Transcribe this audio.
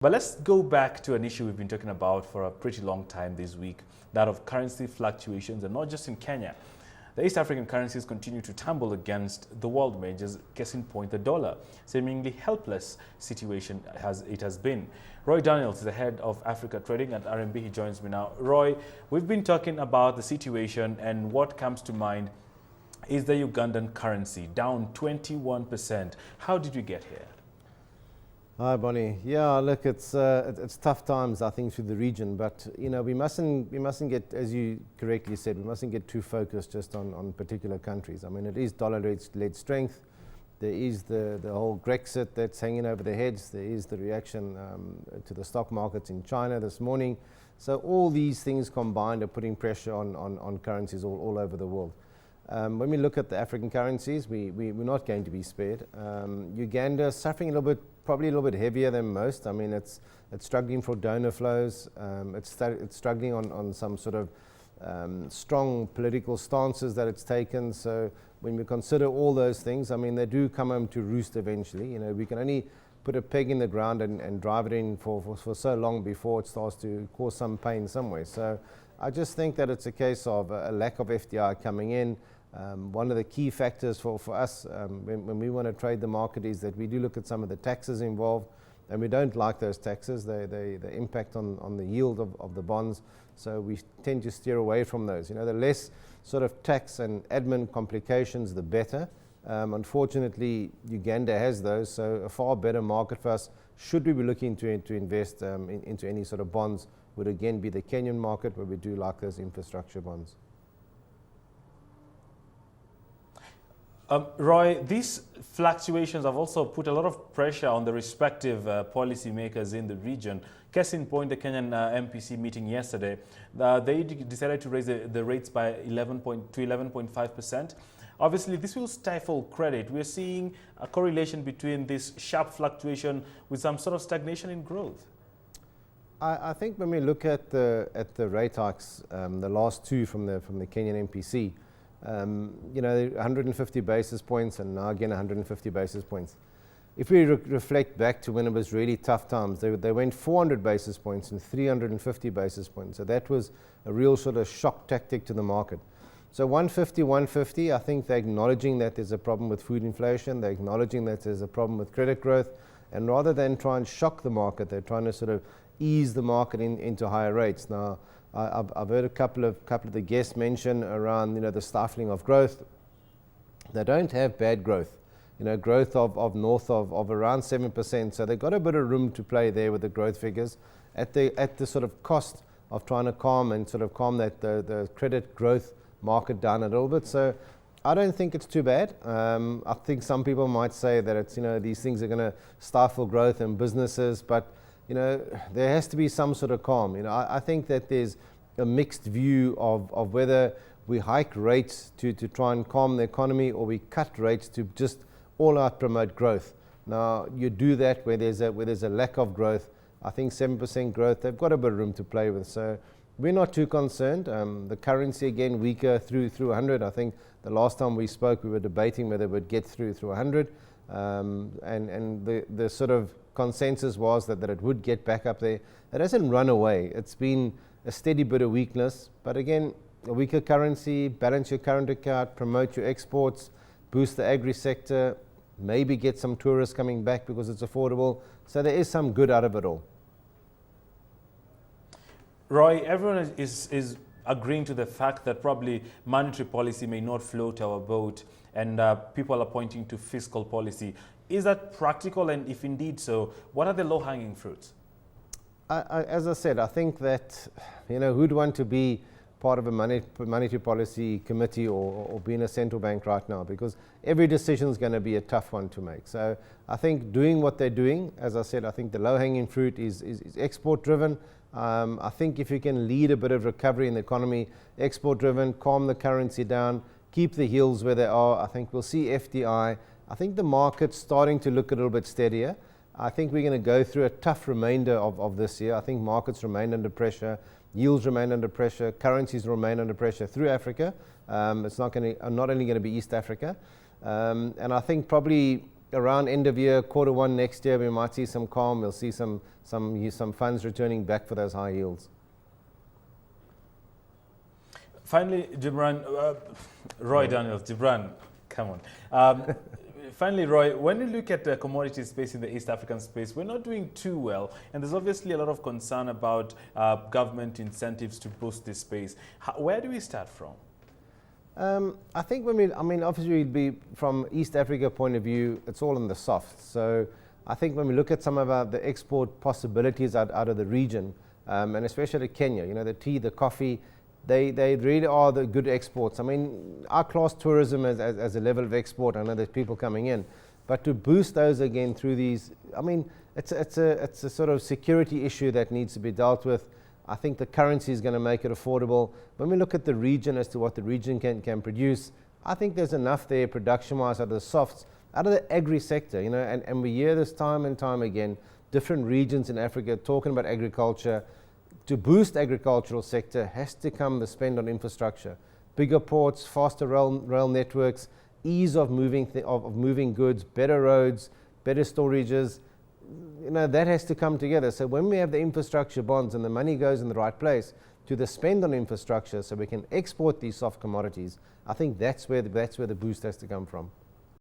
But let's go back to an issue we've been talking about for a pretty long time this week, that of currency fluctuations, and not just in Kenya. The East African currencies continue to tumble against the world majors, case in point the dollar. Seemingly helpless situation it has been. Roy Daniels is the head of Africa Trading at RMB. He joins me now. Roy, we've been talking about the situation, and what comes to mind is the Ugandan currency, down 21%. How did we get here? Hi, Bonnie. Yeah, look, it's tough times, I think, through the region. But we mustn't get, as you correctly said, we mustn't get too focused just on particular countries. I mean, it is dollar-led strength. There is the whole Brexit that's hanging over their heads. There is the reaction to the stock markets in China this morning. So all these things combined are putting pressure on currencies all over the world. When we look at the African currencies, we're not going to be spared. Uganda is suffering probably a little bit heavier than most. I mean, it's struggling for donor flows. It's struggling on some sort of strong political stances that it's taken. So when we consider all those things, I mean, they do come home to roost eventually. We can only put a peg in the ground and drive it in for so long before it starts to cause some pain somewhere. So I just think that it's a case of a lack of FDI coming in. One of the key factors for us when we want to trade the market is that we do look at some of the taxes involved, and we don't like those taxes. They impact on the yield of the bonds, so we tend to steer away from those. The less sort of tax and admin complications, the better. Unfortunately, Uganda has those, so a far better market for us, should we be looking to invest into any sort of bonds, would again be the Kenyan market, where we do like those infrastructure bonds. Roy, these fluctuations have also put a lot of pressure on the respective policy makers in the region. Case in point, the Kenyan MPC meeting yesterday, they decided to raise the rates by 11.5%. Obviously, this will stifle credit. We're seeing a correlation between this sharp fluctuation with some sort of stagnation in growth. I think when we look at the rate hikes, the last two from the Kenyan MPC, 150 basis points and now again 150 basis points. If we reflect back to when it was really tough times, they went 400 basis points and 350 basis points. So that was a real sort of shock tactic to the market. So 150, I think they're acknowledging that there's a problem with food inflation. They're acknowledging that there's a problem with credit growth. And rather than try and shock the market, they're trying to sort of ease the market into higher rates. Now, I've heard a couple of the guests mention around the stifling of growth. They don't have bad growth, growth of north of around 7%. So they've got a bit of room to play there with the growth figures at the sort of cost of trying to calm that the credit growth market down a little bit. So I don't think it's too bad. I think some people might say that it's these things are going to stifle growth in businesses, but there has to be some sort of calm. I think that there's a mixed view of whether we hike rates to try and calm the economy, or we cut rates to just all out promote growth. Now, you do that where there's a lack of growth. I think 7% growth, they've got a bit of room to play with. So we're not too concerned. The currency, again, weaker through 100. I think the last time we spoke, we were debating whether it would get through 100. And the sort of consensus was that it would get back up there. It hasn't run away. It's been a steady bit of weakness. But again, a weaker currency, balance your current account, promote your exports, boost the agri sector, maybe get some tourists coming back because it's affordable. So there is some good out of it all. Roy, everyone is agreeing to the fact that probably monetary policy may not float our boat, and people are pointing to fiscal policy. Is that practical? And if indeed so, what are the low-hanging fruits? As I said, I think that, who'd want to be part of a monetary policy committee or be in a central bank right now? Because every decision is going to be a tough one to make. So I think doing what they're doing, as I said, I think the low-hanging fruit is export-driven. I think if you can lead a bit of recovery in the economy, export-driven, calm the currency down, keep the yields where they are, I think we'll see FDI. I think the market's starting to look a little bit steadier. I think we're going to go through a tough remainder of this year. I think markets remain under pressure, yields remain under pressure, currencies remain under pressure through Africa. It's not only going to be East Africa. And I think probably around end of year, quarter one next year, we might see some calm. We'll see some funds returning back for those high yields. Finally, Roy Daniels, Gibran, come on. Finally, Roy, when you look at the commodity space in the East African space, we're not doing too well, and there's obviously a lot of concern about government incentives to boost this space. Where do we start from? I think obviously we'd be from East Africa point of view, it's all in the soft. So I think when we look at some of the export possibilities out of the region, and especially Kenya, the tea, the coffee, they really are the good exports. I mean, our class tourism as a level of export, I know there's people coming in, but to boost those again through these, it's a sort of security issue that needs to be dealt with. I think the currency is going to make it affordable. When we look at the region as to what the region can produce, I think there's enough there production-wise out of the softs, out of the agri sector, and we hear this time and time again, different regions in Africa talking about agriculture. To boost agricultural sector has to come the spend on infrastructure. Bigger ports, faster rail networks, ease of moving goods, better roads, better storages. That has to come together. So when we have the infrastructure bonds and the money goes in the right place to the spend on infrastructure so we can export these soft commodities, I think that's where the boost has to come from.